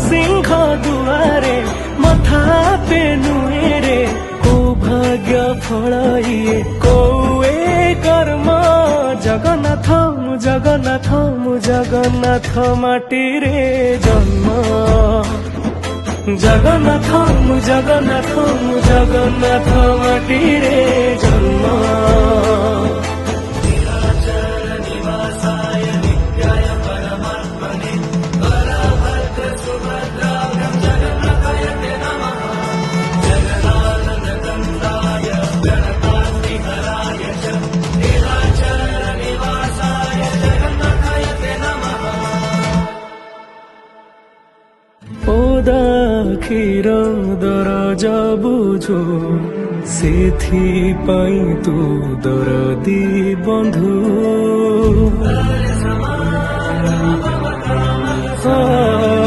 सिंह दुआरे मथा पे नुएरे को भाग्य फल इए कोए कर्म जगन्नाथ मु जगन्नाथ मु जगन्नाथ माटी रे जन्म जगन्नाथ मु जगन्नाथ मु जगन्नाथ माटी रे जन्म क्षीर दरज बुझो सेथि पाई तू दरदी बंधु।